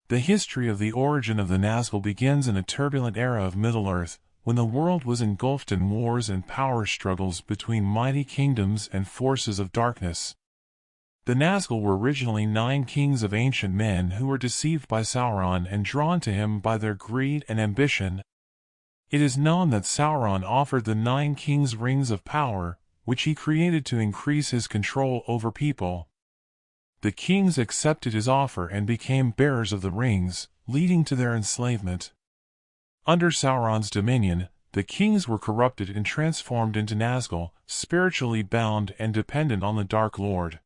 The history of the origin of the Nazgûl begins in a turbulent era of Middle-earth, when the world was engulfed in wars and power struggles between mighty kingdoms and forces of darkness. The Nazgûl were originally 9 kings of ancient men who were deceived by Sauron and drawn to him by their greed and ambition. It is known that Sauron offered the 9 kings rings of power, which he created to increase his control over people. The kings accepted his offer and became bearers of the rings, leading to their enslavement. Under Sauron's dominion, the kings were corrupted and transformed into Nazgûl, spiritually bound and dependent on the Dark Lord.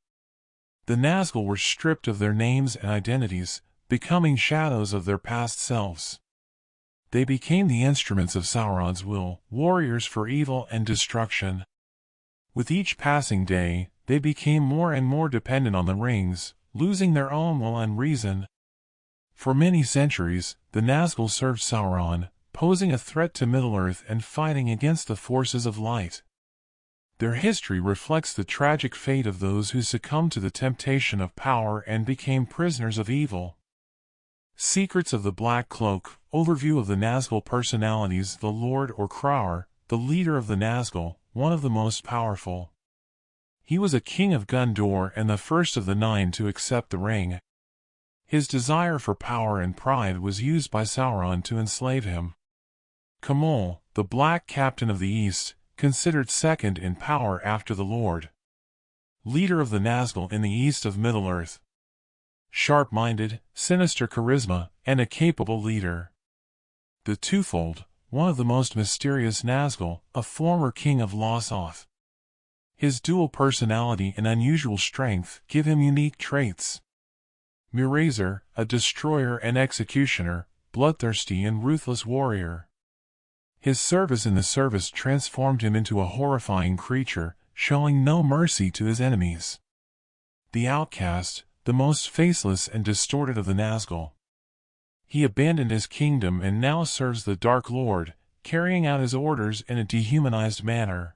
The Nazgûl were stripped of their names and identities, becoming shadows of their past selves. They became the instruments of Sauron's will, warriors for evil and destruction. With each passing day, they became more and more dependent on the rings, losing their own will and reason. For many centuries, the Nazgûl served Sauron, posing a threat to Middle-earth and fighting against the forces of light. Their history reflects the tragic fate of those who succumbed to the temptation of power and became prisoners of evil. Secrets of the Black Cloak. Overview of the Nazgûl personalities. The Lord or Crower, the leader of the Nazgûl, one of the most powerful. He was a king of Gondor and the first of the 9 to accept the ring. His desire for power and pride was used by Sauron to enslave him. Khamûl, the Black Captain of the East, considered second in power after the Lord. Leader of the Nazgûl in the east of Middle-earth. Sharp-minded, sinister charisma, and a capable leader. The Twofold, one of the most mysterious Nazgûl, a former king of Losoth. His dual personality and unusual strength give him unique traits. Murazer, a destroyer and executioner, bloodthirsty and ruthless warrior. His service in the service transformed him into a horrifying creature, showing no mercy to his enemies. The Outcast, the most faceless and distorted of the Nazgûl. He abandoned his kingdom and now serves the Dark Lord, carrying out his orders in a dehumanized manner.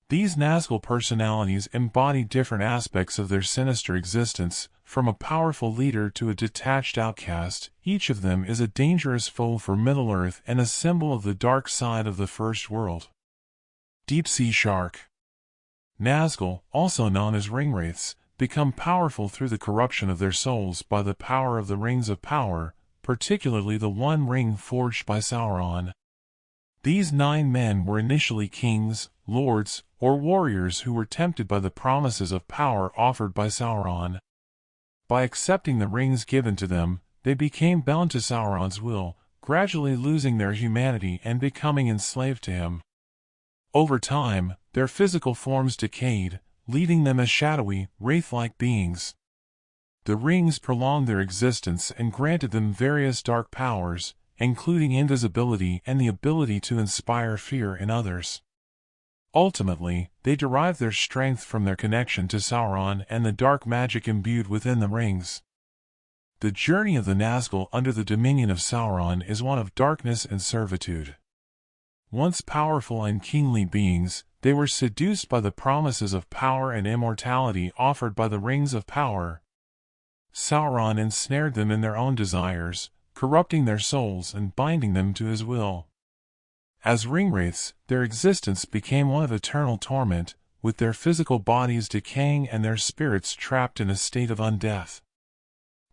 These Nazgûl personalities embody different aspects of their sinister existence, from a powerful leader to a detached outcast. Each of them is a dangerous foe for Middle-earth and a symbol of the dark side of the First World. Deep-sea shark. Nazgûl, also known as ringwraiths, become powerful through the corruption of their souls by the power of the Rings of Power, particularly the one ring forged by Sauron. These 9 men were initially kings, lords, or warriors who were tempted by the promises of power offered by Sauron. By accepting the rings given to them, they became bound to Sauron's will, gradually losing their humanity and becoming enslaved to him. Over time, their physical forms decayed, leaving them as shadowy, wraith-like beings. The rings prolonged their existence and granted them various dark powers, including invisibility and the ability to inspire fear in others. Ultimately, they derived their strength from their connection to Sauron and the dark magic imbued within the rings. The journey of the Nazgûl under the dominion of Sauron is one of darkness and servitude. Once powerful and kingly beings, they were seduced by the promises of power and immortality offered by the Rings of Power. Sauron ensnared them in their own desires, corrupting their souls and binding them to his will. As ringwraiths, their existence became one of eternal torment, with their physical bodies decaying and their spirits trapped in a state of undeath.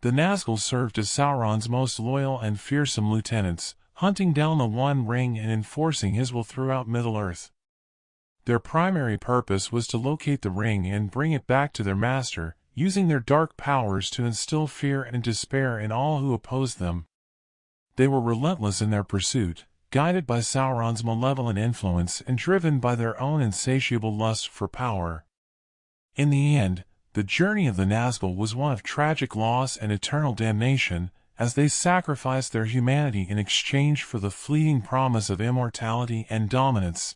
The Nazgûl served as Sauron's most loyal and fearsome lieutenants, hunting down the One Ring and enforcing his will throughout Middle-earth. Their primary purpose was to locate the ring and bring it back to their master, using their dark powers to instill fear and despair in all who opposed them. They were relentless in their pursuit, guided by Sauron's malevolent influence and driven by their own insatiable lust for power. In the end, the journey of the Nazgûl was one of tragic loss and eternal damnation, as they sacrificed their humanity in exchange for the fleeting promise of immortality and dominance.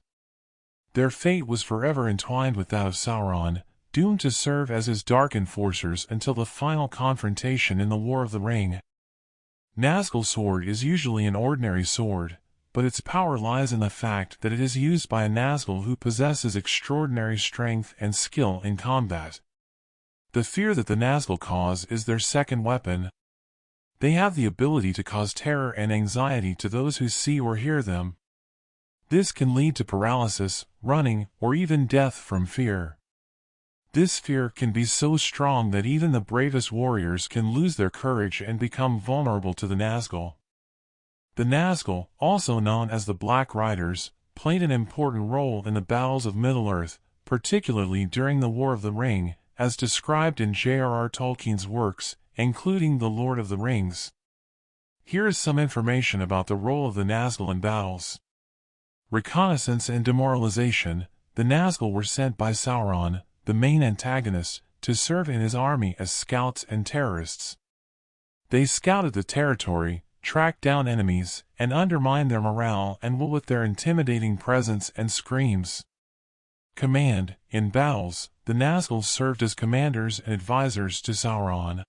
Their fate was forever entwined with that of Sauron, doomed to serve as his dark enforcers until the final confrontation in the War of the Ring. Nazgûl's sword is usually an ordinary sword, but its power lies in the fact that it is used by a Nazgûl who possesses extraordinary strength and skill in combat. The fear that the Nazgûl cause is their second weapon. They have the ability to cause terror and anxiety to those who see or hear them. This can lead to paralysis, running, or even death from fear. This fear can be so strong that even the bravest warriors can lose their courage and become vulnerable to the Nazgûl. The Nazgûl, also known as the Black Riders, played an important role in the battles of Middle-earth, particularly during the War of the Ring, as described in J.R.R. Tolkien's works, including The Lord of the Rings. Here is some information about the role of the Nazgûl in battles. Reconnaissance and demoralization. The Nazgûl were sent by Sauron, the main antagonist, to serve in his army as scouts and terrorists. They scouted the territory, tracked down enemies, and undermined their morale and will with their intimidating presence and screams. Command. In battles, the Nazgûl served as commanders and advisors to Sauron.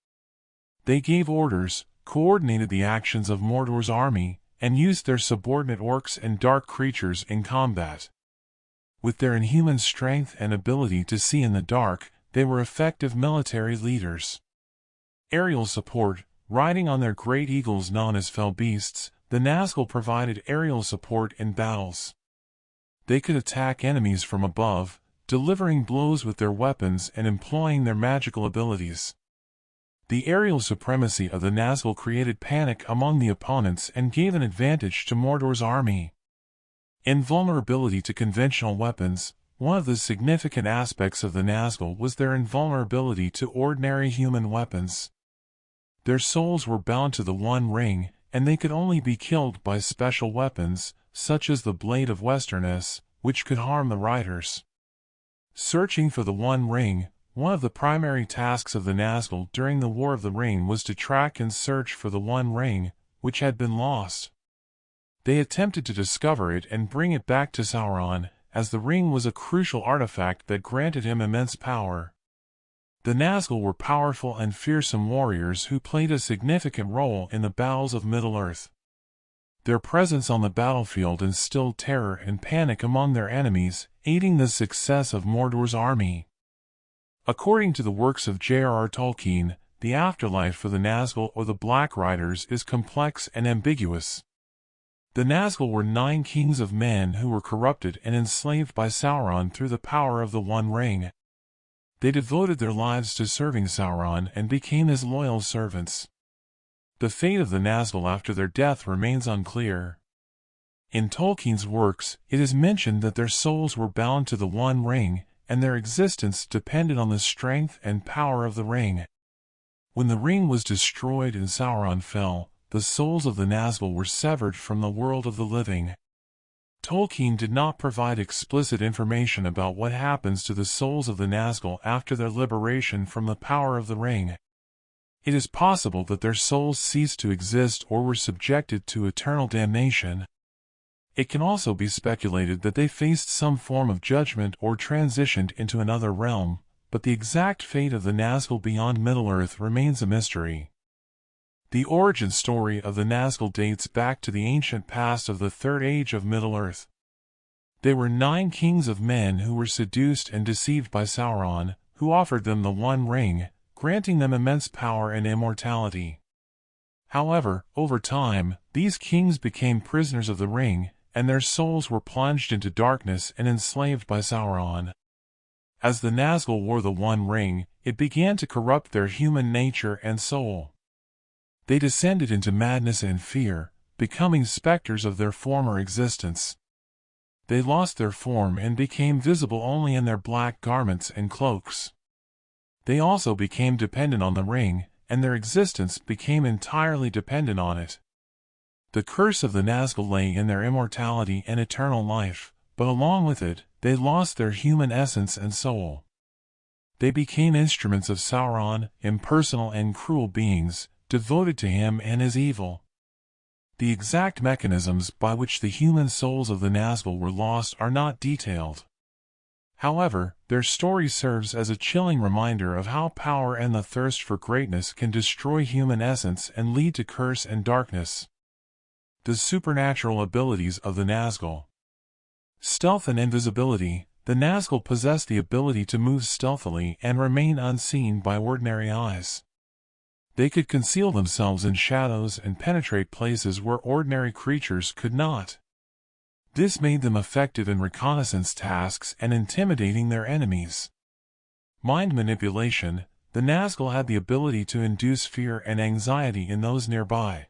They gave orders, coordinated the actions of Mordor's army, and used their subordinate orcs and dark creatures in combat. With their inhuman strength and ability to see in the dark, they were effective military leaders. Aerial support. Riding on their great eagles known as fell beasts, the Nazgûl provided aerial support in battles. They could attack enemies from above, delivering blows with their weapons and employing their magical abilities. The aerial supremacy of the Nazgûl created panic among the opponents and gave an advantage to Mordor's army. Invulnerability to conventional weapons. One of the significant aspects of the Nazgûl was their invulnerability to ordinary human weapons. Their souls were bound to the One Ring, and they could only be killed by special weapons, such as the Blade of Westerness, which could harm the riders. Searching for the One Ring. One of the primary tasks of the Nazgûl during the War of the Ring was to track and search for the One Ring, which had been lost. They attempted to discover it and bring it back to Sauron, as the ring was a crucial artifact that granted him immense power. The Nazgûl were powerful and fearsome warriors who played a significant role in the battles of Middle-earth. Their presence on the battlefield instilled terror and panic among their enemies, aiding the success of Mordor's army. According to the works of J.R.R. Tolkien, the afterlife for the Nazgûl or the Black Riders is complex and ambiguous. The Nazgûl were 9 kings of men who were corrupted and enslaved by Sauron through the power of the One Ring. They devoted their lives to serving Sauron and became his loyal servants. The fate of the Nazgûl after their death remains unclear. In Tolkien's works, it is mentioned that their souls were bound to the One Ring, and their existence depended on the strength and power of the ring. When the ring was destroyed and Sauron fell, the souls of the Nazgûl were severed from the world of the living. Tolkien did not provide explicit information about what happens to the souls of the Nazgûl after their liberation from the power of the ring. It is possible that their souls ceased to exist or were subjected to eternal damnation. It can also be speculated that they faced some form of judgment or transitioned into another realm, but the exact fate of the Nazgûl beyond Middle-earth remains a mystery. The origin story of the Nazgûl dates back to the ancient past of the Third Age of Middle-earth. They were 9 kings of men who were seduced and deceived by Sauron, who offered them the One Ring, granting them immense power and immortality. However, over time, these kings became prisoners of the ring, and their souls were plunged into darkness and enslaved by Sauron. As the Nazgûl wore the One Ring, it began to corrupt their human nature and soul. They descended into madness and fear, becoming specters of their former existence. They lost their form and became visible only in their black garments and cloaks. They also became dependent on the ring, and their existence became entirely dependent on it. The curse of the Nazgûl lay in their immortality and eternal life, but along with it, they lost their human essence and soul. They became instruments of Sauron, impersonal and cruel beings, devoted to him and his evil. The exact mechanisms by which the human souls of the Nazgûl were lost are not detailed. However, their story serves as a chilling reminder of how power and the thirst for greatness can destroy human essence and lead to curse and darkness. The supernatural abilities of the Nazgûl. Stealth and invisibility. The Nazgûl possess the ability to move stealthily and remain unseen by ordinary eyes. They could conceal themselves in shadows and penetrate places where ordinary creatures could not. This made them effective in reconnaissance tasks and intimidating their enemies. Mind manipulation. The Nazgûl had the ability to induce fear and anxiety in those nearby.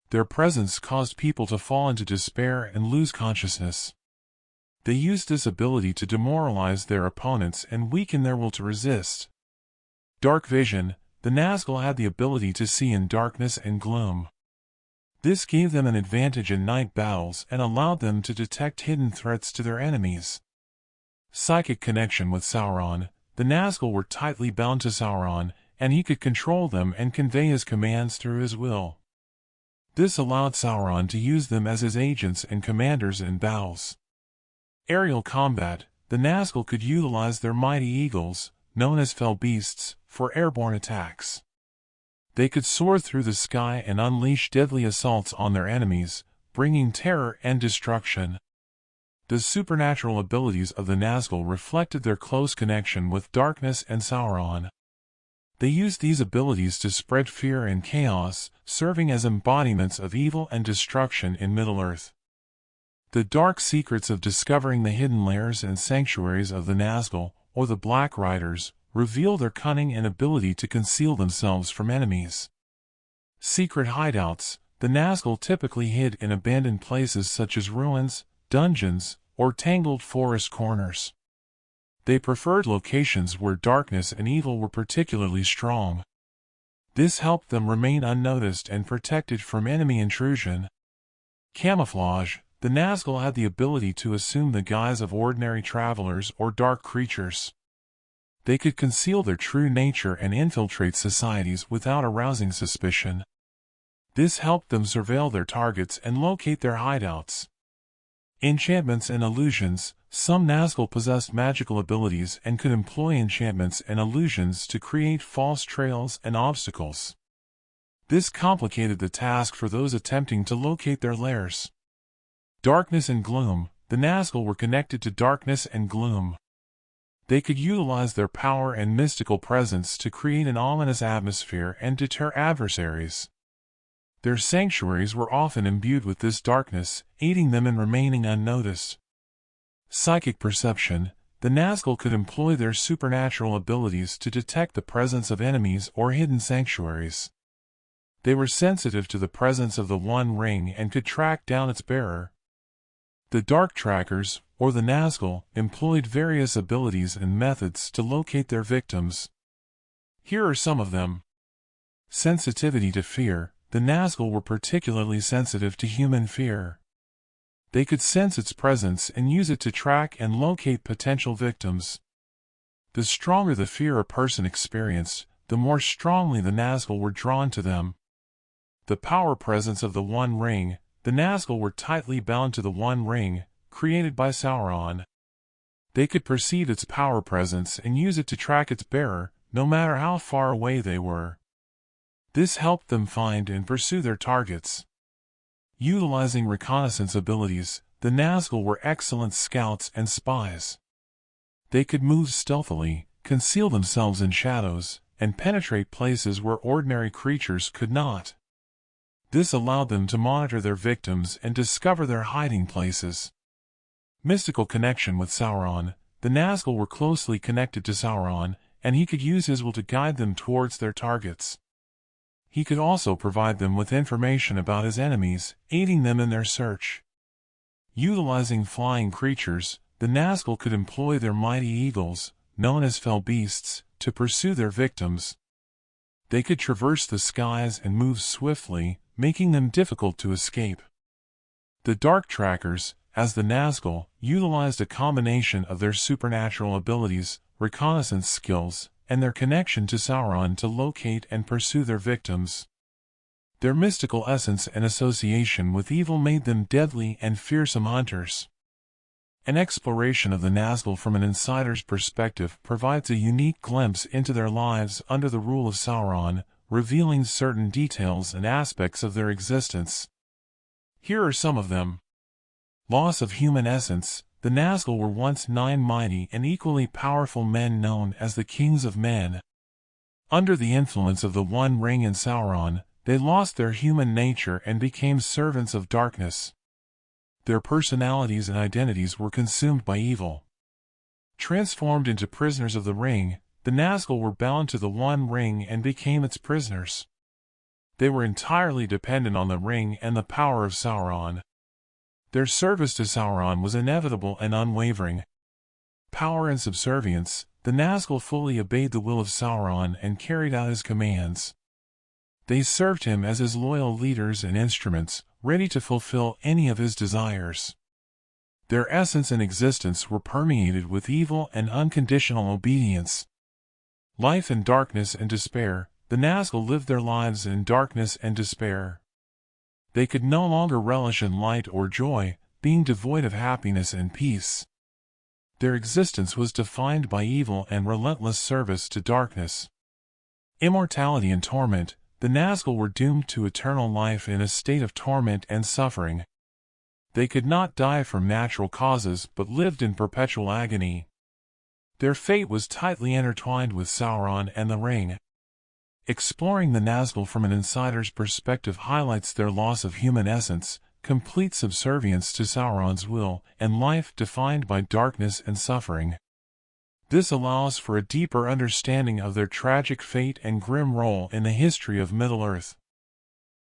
Their presence caused people to fall into despair and lose consciousness. They used this ability to demoralize their opponents and weaken their will to resist. Dark vision. The Nazgûl had the ability to see in darkness and gloom. This gave them an advantage in night battles and allowed them to detect hidden threats to their enemies. Psychic connection with Sauron. The Nazgûl were tightly bound to Sauron, and he could control them and convey his commands through his will. This allowed Sauron to use them as his agents and commanders in battles. Aerial combat. The Nazgûl could utilize their mighty eagles, known as fell beasts, for airborne attacks. They could soar through the sky and unleash deadly assaults on their enemies, bringing terror and destruction. The supernatural abilities of the Nazgûl reflected their close connection with darkness and Sauron. They used these abilities to spread fear and chaos, serving as embodiments of evil and destruction in Middle-earth. The dark secrets of discovering the hidden lairs and sanctuaries of the Nazgûl, or the Black Riders, reveal their cunning and ability to conceal themselves from enemies. Secret hideouts. The Nazgûl typically hid in abandoned places such as ruins, dungeons, or tangled forest corners. They preferred locations where darkness and evil were particularly strong. This helped them remain unnoticed and protected from enemy intrusion. Camouflage. The Nazgûl had the ability to assume the guise of ordinary travelers or dark creatures. They could conceal their true nature and infiltrate societies without arousing suspicion. This helped them surveil their targets and locate their hideouts. Enchantments and illusions. Some Nazgûl possessed magical abilities and could employ enchantments and illusions to create false trails and obstacles. This complicated the task for those attempting to locate their lairs. Darkness and gloom. The Nazgûl were connected to darkness and gloom. They could utilize their power and mystical presence to create an ominous atmosphere and deter adversaries. Their sanctuaries were often imbued with this darkness, aiding them in remaining unnoticed. Psychic perception. The Nazgûl could employ their supernatural abilities to detect the presence of enemies or hidden sanctuaries. They were sensitive to the presence of the One Ring and could track down its bearer. The Dark Trackers, or the Nazgûl, employed various abilities and methods to locate their victims. Here are some of them. Sensitivity to fear. The Nazgûl were particularly sensitive to human fear. They could sense its presence and use it to track and locate potential victims. The stronger the fear a person experienced, the more strongly the Nazgûl were drawn to them. The power presence of the One Ring. The Nazgûl were tightly bound to the One Ring, created by Sauron. They could perceive its power presence and use it to track its bearer, no matter how far away they were. This helped them find and pursue their targets. Utilizing reconnaissance abilities, the Nazgûl were excellent scouts and spies. They could move stealthily, conceal themselves in shadows, and penetrate places where ordinary creatures could not. This allowed them to monitor their victims and discover their hiding places. Mystical connection with Sauron. The Nazgûl were closely connected to Sauron, and he could use his will to guide them towards their targets. He could also provide them with information about his enemies, aiding them in their search. Utilizing flying creatures, the Nazgûl could employ their mighty eagles, known as fell beasts, to pursue their victims. They could traverse the skies and move swiftly, making them difficult to escape. The Dark Trackers, as the Nazgûl, utilized a combination of their supernatural abilities, reconnaissance skills, and their connection to Sauron to locate and pursue their victims. Their mystical essence and association with evil made them deadly and fearsome hunters. An exploration of the Nazgûl from an insider's perspective provides a unique glimpse into their lives under the rule of Sauron, revealing certain details and aspects of their existence. Here are some of them. Loss of human essence. The Nazgûl were once 9 mighty and equally powerful men known as the Kings of Men. Under the influence of the One Ring and Sauron, they lost their human nature and became servants of darkness. Their personalities and identities were consumed by evil. Transformed into prisoners of the Ring, the Nazgûl were bound to the One Ring and became its prisoners. They were entirely dependent on the Ring and the power of Sauron. Their service to Sauron was inevitable and unwavering. Power and subservience, the Nazgûl fully obeyed the will of Sauron and carried out his commands. They served him as his loyal leaders and instruments, ready to fulfill any of his desires. Their essence and existence were permeated with evil and unconditional obedience. Life in darkness and despair, the Nazgûl lived their lives in darkness and despair. They could no longer relish in light or joy, being devoid of happiness and peace. Their existence was defined by evil and relentless service to darkness. Immortality and torment, the Nazgûl were doomed to eternal life in a state of torment and suffering. They could not die from natural causes but lived in perpetual agony. Their fate was tightly intertwined with Sauron and the Ring. Exploring the Nazgûl from an insider's perspective highlights their loss of human essence, complete subservience to Sauron's will, and life defined by darkness and suffering. This allows for a deeper understanding of their tragic fate and grim role in the history of Middle-earth.